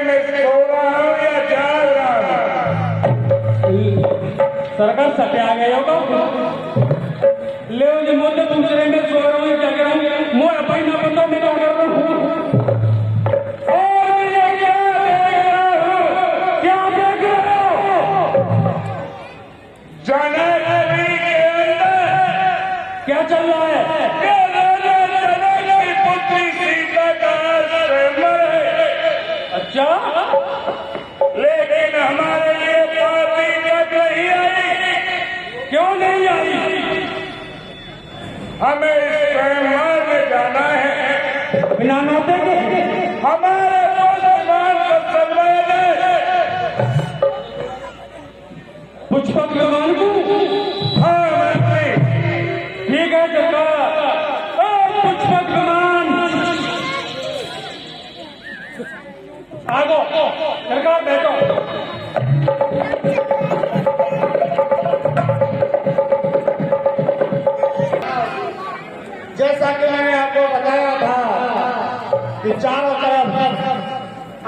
में सो रहा हूँ या जाग रहा हूँ? सरकार सत्य आ गए होगा ले मुझे दूसरे में सो रहा हूँ जाग रहा हूँ मुझे अपनी ना बंदो मैं क्या कर रहा हूँ और ये क्या देख रहा हूँ? क्या देख रहा हूँ? जनक के अंदर क्या चल रहा है पुत्री सीता का मरे। अच्छा लेकिन हमारे लिए पापी तक नहीं आई। क्यों नहीं आई हमें स्वयंवर में जाना है। बिना नाते के हमारे मुसलमान को सलमान है। पुष्पक विमान को हाँ मंत्री ठीक है सरकार पुष्पक विमान आगो सरकार बैठो जैसा कि मैंने आपको बताया था कि चारों तरफ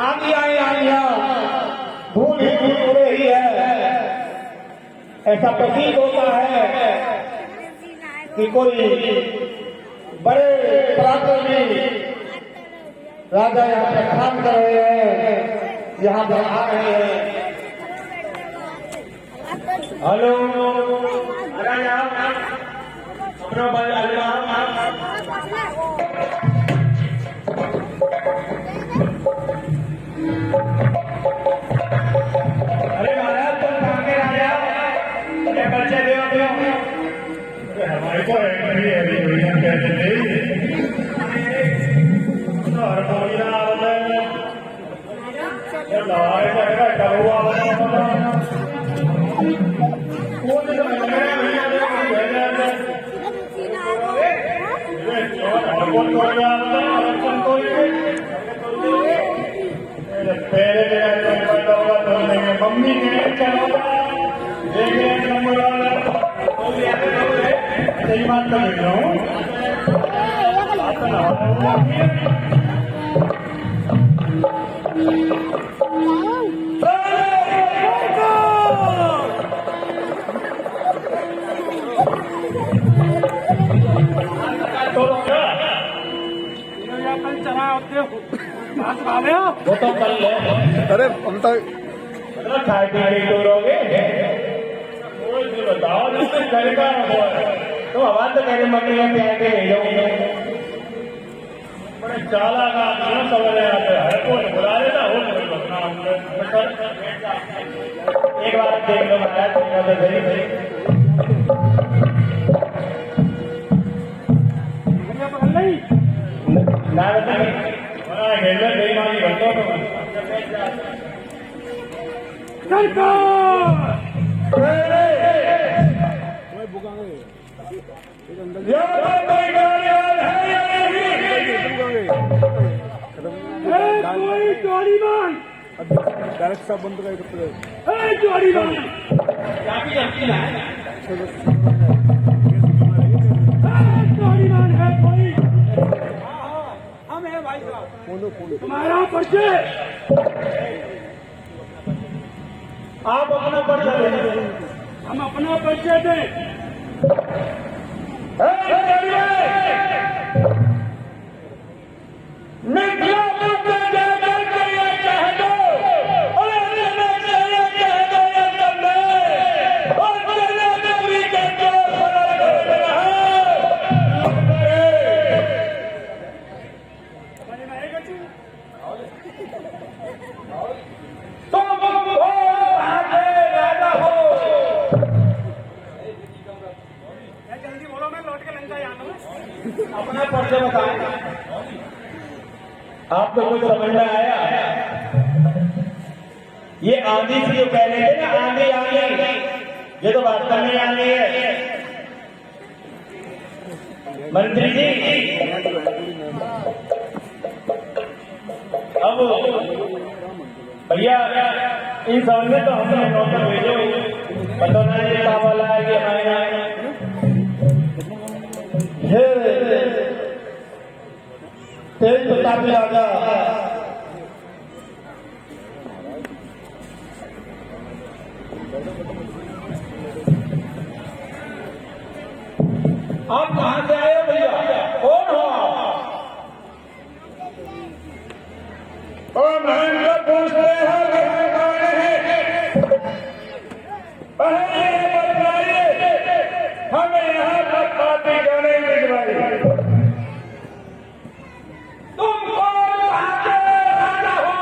आंधियां ही आंधियां धूल ही धूल उड़ रही है। ऐसा प्रतीत होता है कि कोई बड़े पराक्रमी राजा यहाँ पे काम कर रहे हैं, यहाँ पर आ रहे हैं। हेलो राजा अपना भाई अरे महाराज तुम कहाँ के राजा ये बच्चे दे हमारे को अभी दुनिया कहते थे हर बोलिया लड़ाई जाएगा डबुआ मम्मी ने सही बात कर रहा हूँ वो तो कल अरे हम तो खाए पीने टूर हो गए बताओ घर का तो आवाज तो कहते मम्मी में प्यार के ले जाऊंगे बड़े चाला का सवाल हर कोई बुला लेता हो एक बार देख लो महाराज ना हेलमेट बेईमानी करते हो डायरेक्ट सब बंद कर तुम्हारा परिचय आप अपना परिचय दें हम अपना परिचय दें अपना परिचय बताएं। आपको कुछ समझ में आया? ये आंधी से जो कह रहे थे ना आंधी आंधी ये तो वास्तव में आंधी है मंत्री जी। अब भैया इन सब में तो हमने नौकर भेजो बताना ये क्या वाला है कि हमारे यहाँ तेज प्रतापी राजा आप कहां से आए हो भैया? कौन हो आप? और महन को पूछते हैं कि कौन है? पहले ये बताइए, हमें यहाँ पर पार्टी क्यों नहीं भिजवाई? तुम कौन आके आना हो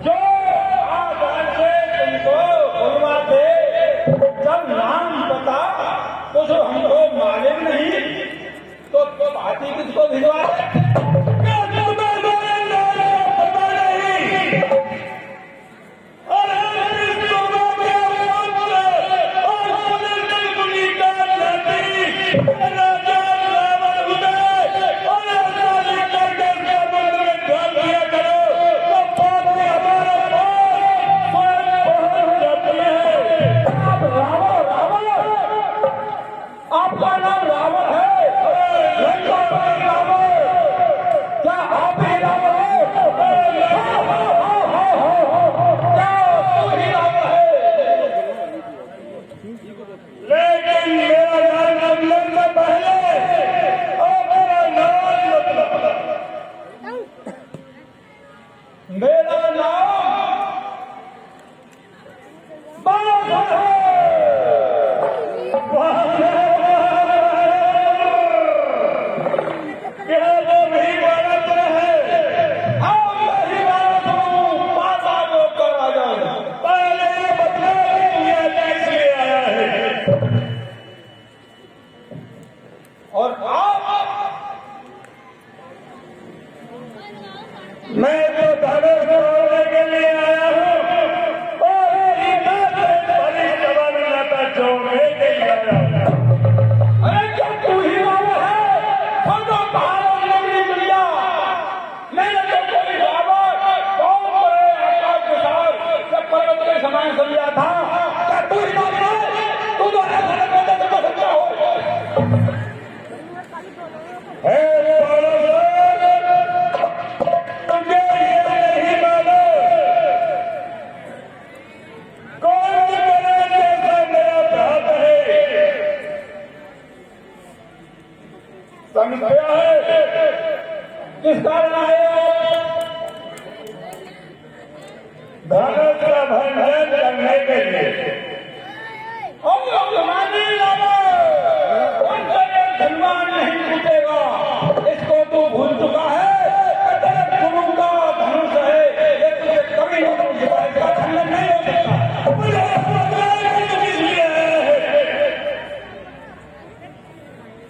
जो आज से तुमको बुलवाते? जब नाम बता तो जो हमको मालूम नहीं तो पार्टी किसको भिजवाते? आपका नाम रावण है? लंका में रावण? क्या आप ही रावण हो? क्या तू ही रावण है? लेकिन मेरा नाम मतलब से पहले और मेरा नाम मतलब मेरा नाम बालक है। क्या वो भी बालक है? हाँ, मैं ही बालक हूँ। माता को कर आ जाओ। पहले ये बताओ कि तू यहाँ कैसे आया है? और आप मैं तो धनुष तोड़ने के लिए आया हूँ और बड़ी सवालता जोड़ने के लिए आया हूँ। अरे क्या तू ही रावण है? हम तो भारत नगरी दुनिया मैंने तो कोई रावण बहुत बड़े आकाश के साथ जब पर्वत के समान समझा था। क्या तू ही रावण है? तू तो ऐसा लगता है जैसे सच्चा हो। हे बालक, तुझे ये नहीं मालूम कौन मेरे जैसा मेरा भ्रात है? समझाया है? किस कारण आए हो? धनुष का भंजन करने के लिए। हम अभिमानी रावण, उनसे ये धनवान नहीं छूटेगा। इसको तू भूल चुका है। तेरे गुरु का धनुष है, ये तुझे कभी नहीं भूल चुका। इसका खंडन नहीं हो सकता। मुझे बताया कि इसलिए आया है।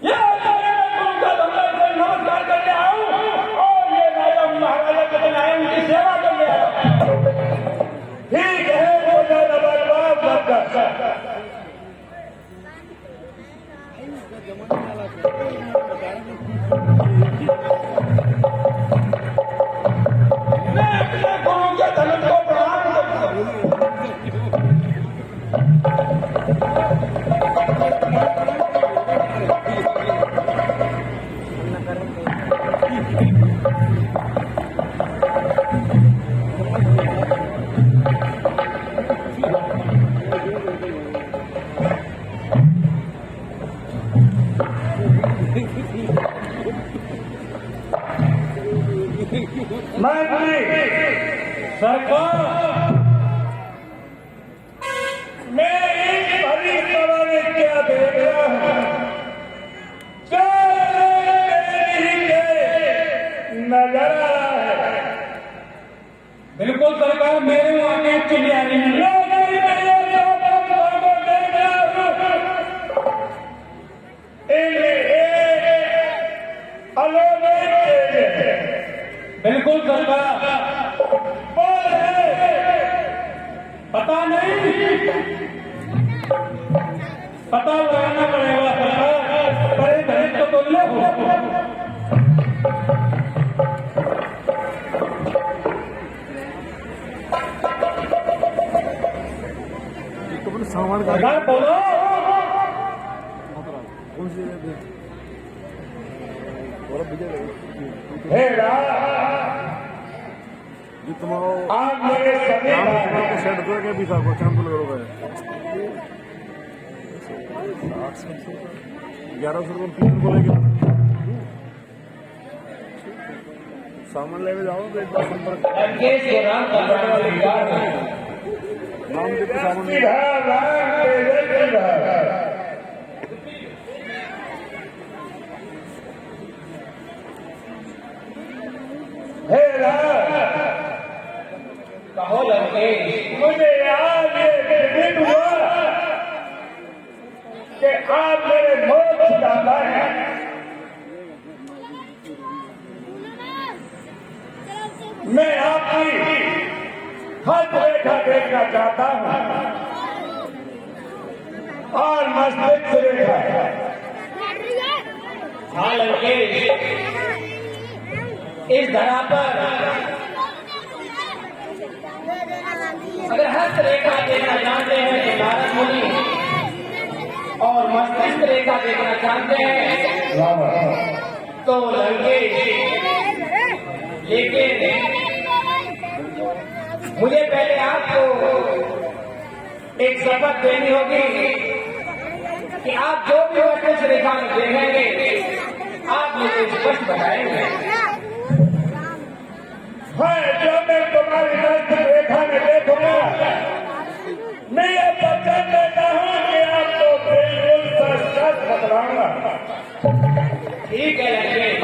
ये तेरे गुरु का धनुष से नमस्कार करने आया हूँ और ये राजा महाराजा कदम आए उनकी सेवा करने आया हूँ। ठीक है, वो ज्यादा बर्बाद मत कर। मैं अपने गुरु के धनुष को प्रणाम करता हूँ। मंत्री सरकार, मैं इस भरी सभा में क्या देख रहा हूँ? नजर आ रहा है। बिल्कुल सरकार, मेरे वहाँ के चली आ रही है। बिल्कुल सरकार, पता नहीं, पता लगाना पड़ेगा सरकार। बड़े धनिक तो तुल्य हो। सामान का सरकार बोलो। कौन सी हे राज, ये तुम्हारा आज मेरे सभी भाई सेट करके भी था को चैंपल करोगे 1100 रुपये बोलेंगे। सामान लेके जाओ तो एक बार संपर्क नाम देते सामान सीधा राम तेरे सीधा हे राम कहो लंकेश, मुझे आज ये विदित हुआ कि आप मेरे मोक्ष दाता हैं। मैं आपकी हर रेखा देखना चाहता हूं और मस्तिष्क रेखा। हाँ लंकेश, इस धरा पर अगर हस्त रेखा देखना चाहते हैं तो नारद मुनि, और मस्तिष्क रेखा देखना चाहते हैं तो लंकेश। लेकिन मुझे पहले आपको एक शपथ देनी होगी कि आप जो भी मस्तिष्क रेखा में देखेंगे आप मुझे स्पष्ट बताएंगे। है जो मैं तुम्हारी मस्तिष्क रेखा में देखूंगा, मैं ये वचन देता हूं कि आपको बिल्कुल सच बतलाऊंगा। ठीक है लंकेश।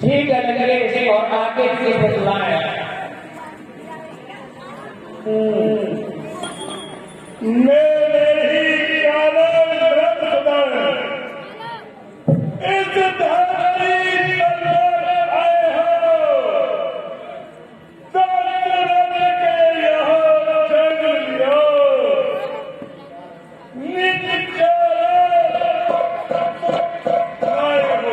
ठीक है लंकेश, और आगे से बतलाएं। मेरे ही कारण ब्रह्मदन इस धरती पर आए हो, सतरंग के यहाँ जन्म लो, नित्य आए हो।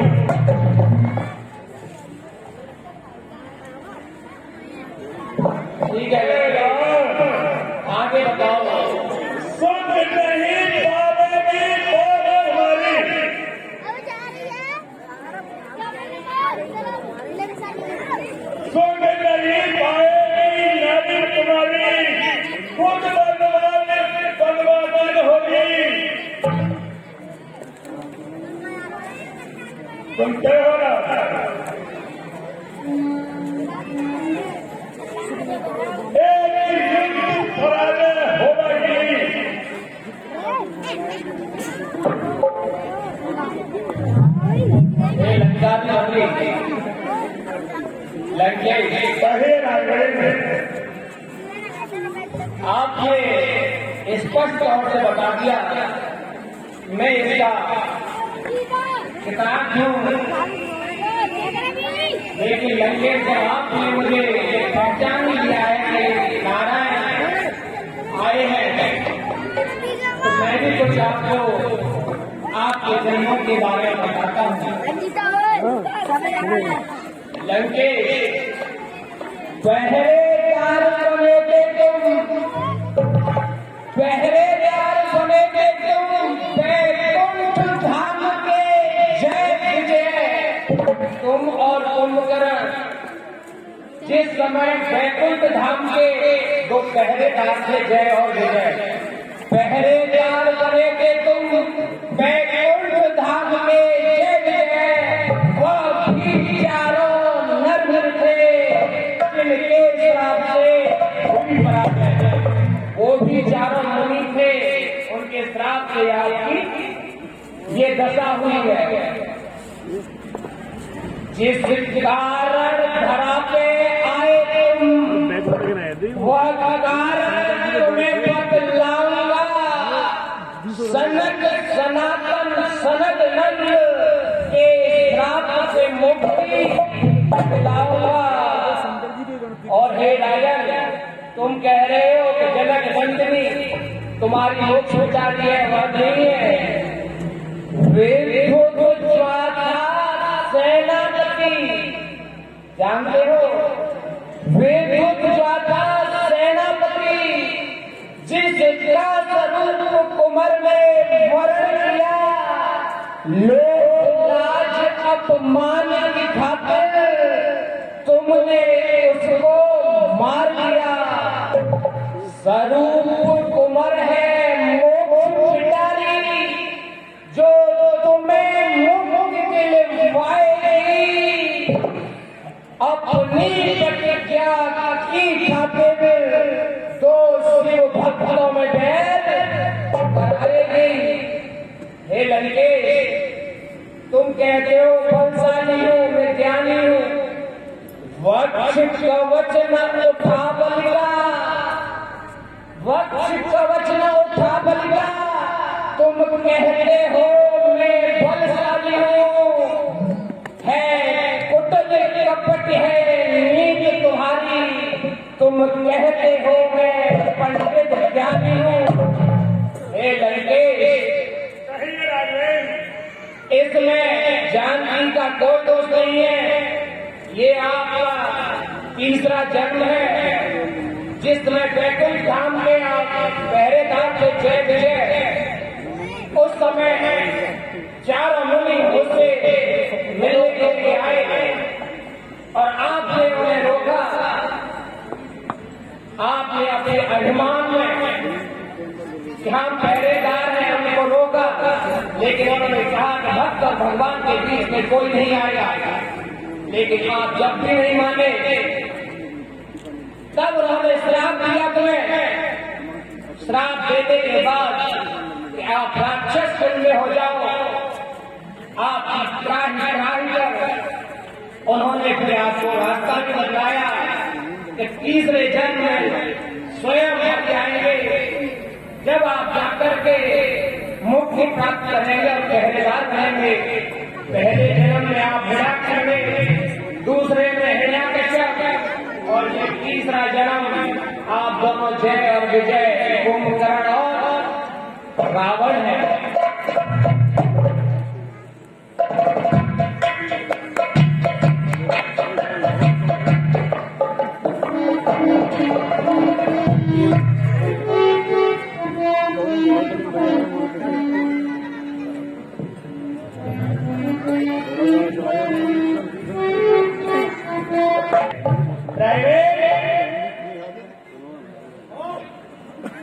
ठीक है आगे बताओ। सुन नहीं पावेगी तुम्हारी, सुन नहीं पाएगी नारी तुम्हारी, खुद बनवान होगी। तुम क्या हो रहा आपने स्पष्ट तौर से बता दिया, मैं इसका किताब दूं, लेकिन लंकेश जब आपने मुझे पहचान लिया है कि नारायण आए हैं, तो मैं भी कुछ आपको आपके जन्मों के बारे में बताता हूँ। लंकेश, पहरेदार बनेगे तुम वैकुंठ धाम के जय विजय। तुम और कुंभकर्ण जिस समय वैकुंठ धाम के दो पहरेदार थे, जय और विजय, पहरेदार बनेगे तुम वैकुंठ धाम में जय विजय। वह भी चारों नर थे जिनके श्राप से भूमि पर आ गए, वो भी चारों मुनि थे, उनके श्राप से आपकी ये दशा हुई है। जिस कारण धरा पे आए तुम, वह कारण तुम्हें बतलाऊंगा। सनक सनातन सनद नंद के श्राप से मुक्ति दिलाऊंगा। और हे राजन, तुम कह रहे हो कि जनक नंदिनी तुम्हारी मोक्ष विचारी है, वह नहीं है। विद्युत ज्वाला सेनापति, जानते हो विद्युत ज्वाला सेनापति जिसका स्वरूप कुमार में वर्ण किया, लोग लाज अपमान की खातिर तुमने उसको मार दिया। स्वरूप कुमार है मोक्ष विचारी, जो तुम्हें मुक्ति दिलवाएगी। अपनी प्रतिज्ञा की खातिर तो शिव भक्तों में बैर करेगी। हे लंकेश, तुम कहते हो बलशाली हूँ, मैं ज्ञानी हूँ, वक्ष कवच न उठा बलिका, वक्ष कवच न उठा बलिका। तुम कहते हो मैं बलशाली हूँ, है कुटिल कपट है नीति तुम्हारी। तुम कहते हो मैं पंडित ज्ञानी हूँ। हे लंकेश, कहिए राजन। इसमें जानकी का कोई दोष नहीं है। ये आपका तीसरा जन्म है, जिसमें बैकुंठ धाम में आप पहरेदार थे जय विजय। उस समय चारों मुनि मुझसे मिलने के लिए आए और आपने उन्हें रोका। आपने अपने अभिमान में कि हम पहरेदार हैं हमको रोका, लेकिन उन्होंने कहा कि भक्त और भगवान के बीच में कोई नहीं आएगा। लेकिन आप जब भी नहीं माने, तब उन्होंने श्राप दिया तुम्हें। श्राप देने के बाद कि आप राक्षस कुल में हो जाओ, आप त्राही कर उन्होंने फिर आपको रास्ता भी बतलाया कि तीसरे जन्म में स्वयं मर जाएंगे। जब आप जाकर के मुक्ति प्राप्त करेंगे और पहरेदार बनेंगे। पहले जन्म में आप हिरण्यकश्यप में, दूसरे में हिरण्यकश्यप, और ये तीसरा जन्म आप दोनों जय और विजय, कुंभकर्ण और रावण है।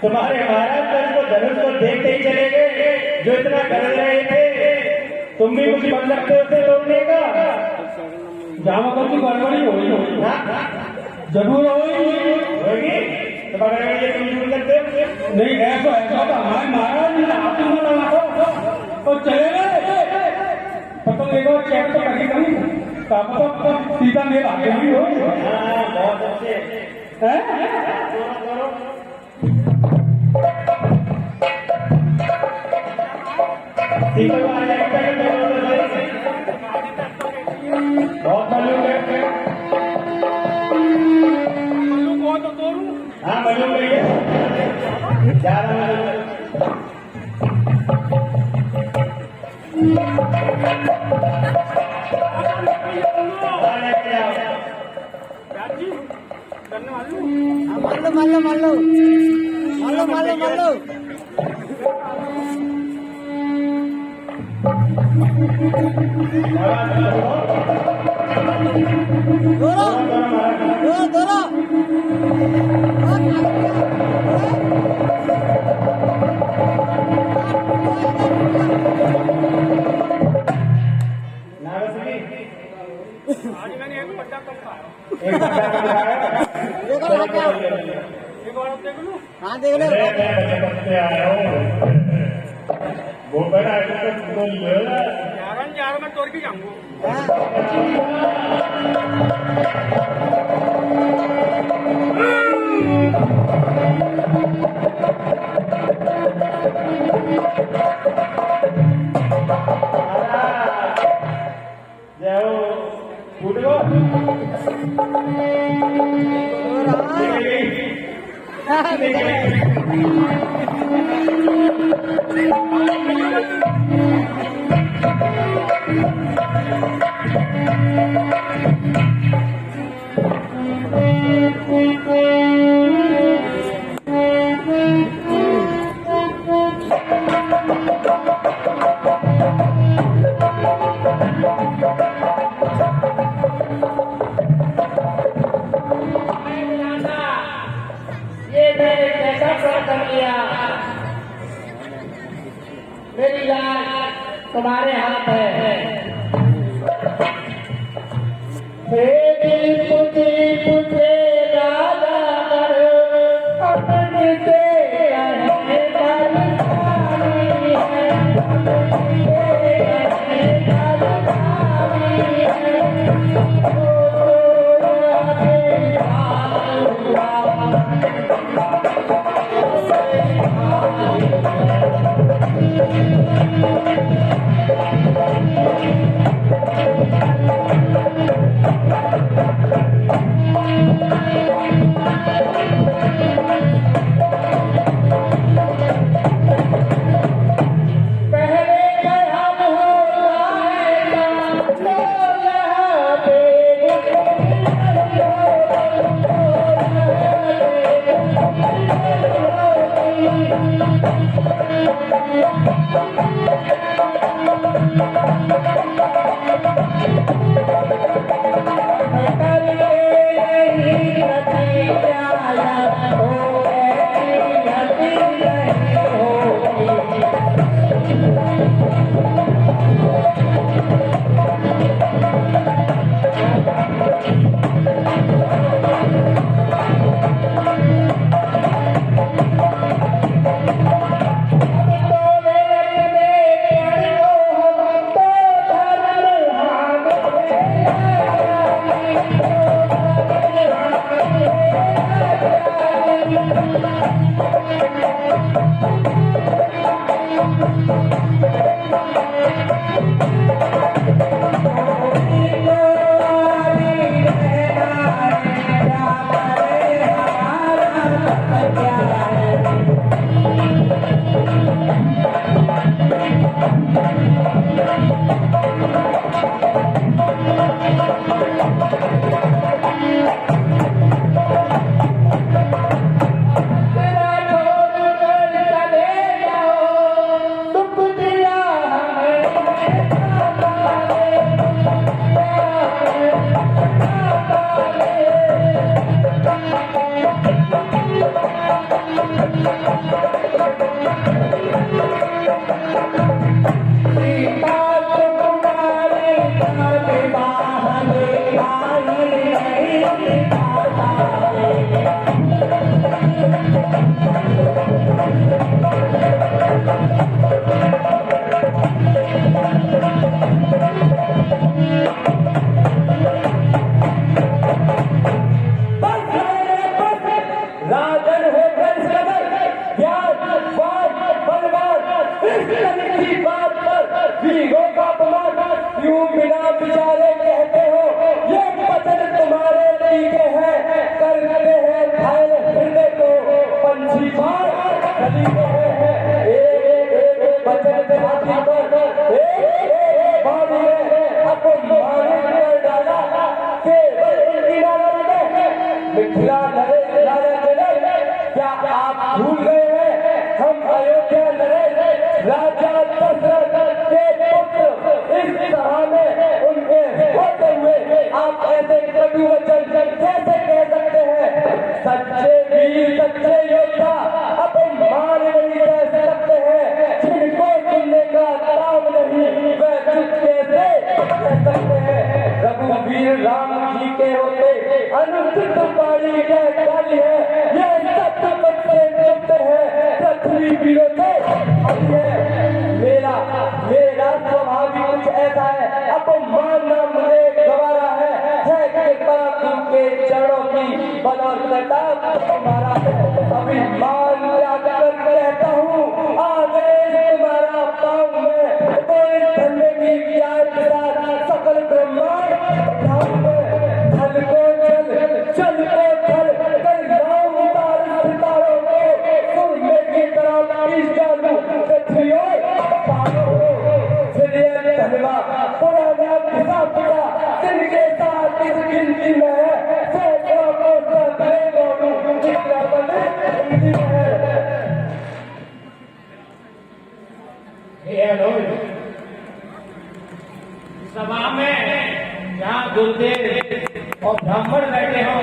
तुम्हारे महाराज तो इसको धनुष को देखते ही चले गए, जो इतना कर रहे थे। तुम भी कुछ बन सकते हो उसे तोड़ने का। जहाँ पर की गड़बड़ी होगी जरूर होगी तो बगैर ये तुम जुड़ सकते हो। नहीं। ऐसा ऐसा तो हमारे महाराज ने हाथ में लगा तो चले गए। तो एक बार चेक तो करके कहीं तो सीधा मेरा आगे भी हो। बहुत अच्छे बहुत मालूम है। हाँ मालूम है, ज्यादा मालूम। हाँ देख लो वो बड़ा तो यार मैं तोड़ के जाऊंगा। जाओ ये मैंने कैसा प्रयत्न किया, मेरी जान तुम्हारे हाथ है। पुछे राजा कर अपने से कहने बलशाली है, क्या आप भूल गए हैं हम अयोध्या लड़े राजा दशरथ के पुत्र इस तरह में उनके होते हुए आप ऐसे कटु वचन कैसे कह सकते हैं? सच्चे वीर सच्चे योद्धा अपमान नहीं कह सकते हैं, जिनको सुनने का ताव नहीं वह चुप कैसे कह सकते हैं? रघुवीर राम जी के होते अनुचित पारी कह डाली है, यह सत्य बच्चे चुप है पृथ्वी विरोधे मेरा स्वभाव भी कुछ ऐसा है, अपमान मुझे गवारा है कृपा के चरणों की बदौलत तुम्हारा अभिमान कर कहता हूँ आदेश तुम्हारा पाँव में कोई धन्य की प्यार के साथ सकल ब्रह्मांड इस डालू कथियो पालो फिर धनवा पुराना पिता पिता जिनके साथ इस गिनती में सैकड़ों को सदरे लोगों जितना बने हिंदी में सभा में जहाँ गुरुदेव और ब्राह्मण बैठे हो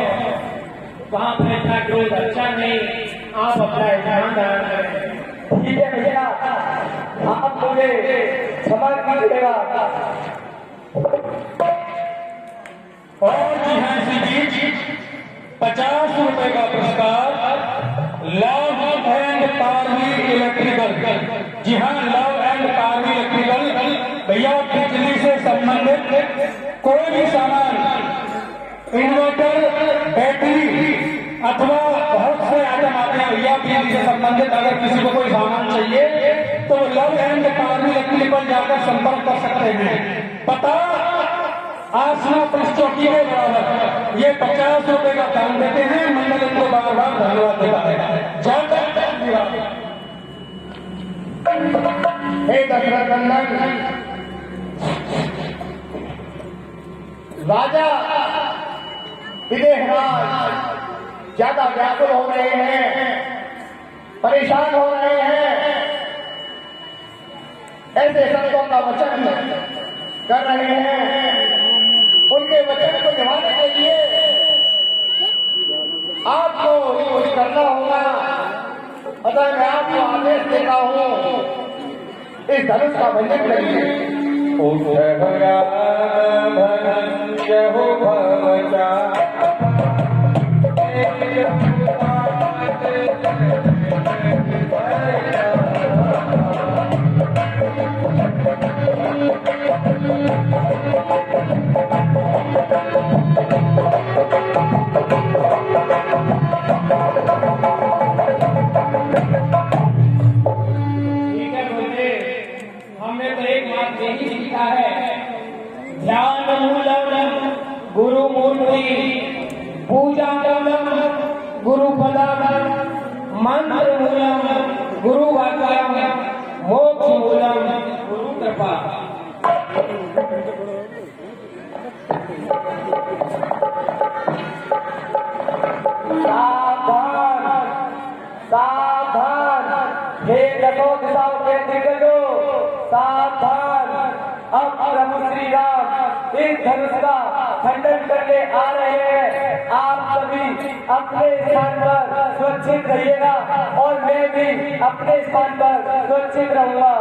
वहाँ बैठा क्रोध अच्छा नहीं। आप अपना ध्यान धारण करें। ठीक है भैया, आप मुझे क्षमा कीजिएगा। और जी हाँ, इसी बीच 50 रुपए का पुरस्कार लव एंड पारवी इलेक्ट्रिकल। जी हाँ, लव एंड पारवी इलेक्ट्रिकल भैया बिजली से संबंधित कोई भी सामान, इन्वर्टर, बैटरी अथवा बहुत से आइटम आते हैं भैया बिजली से संबंधित। अगर किसी को कोई सामान चाहिए तो लव एंड पारवी इलेक्ट्रिकल जाकर संपर्क कर सकते हैं। पता आसना पुलिस चौकी के बराबर। ये 50 रुपए का दान देते हैं। मंडल इनको बार बार धन्यवाद देता है। जाकर हे दशरथ नंदन, राजा विदेहराज ज्यादा व्याकुल हो रहे हैं, परेशान हो रहे हैं। ऐसे संतों का वचन कर रहे हैं, उनके वचन को निभाने के लिए आपको कुछ करना होगा। अतः मैं आपको आदेश देता हूं, इस धनुष का भंजन करिए। हमने तो एक बात यही सीखा है, ध्यान मूलम गुरु मूर्ति, पूजा मूलम गुरु पदम, मंत्र मूलम गुरु वाक्यम, मोक्ष मूलम गुरु कृपा। सावधान सावधान, हे दसों दिशाओं के दिग्गजों, सावधान। अब प्रभु श्री राम इस धनुष का खंडन करने आ रहे हैं। आप सभी अपने स्थान पर सुरक्षित रहिएगा और मैं भी अपने स्थान पर सुरक्षित रहूंगा।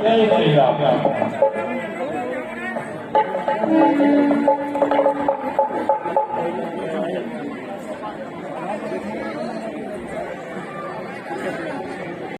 जय श्री राम।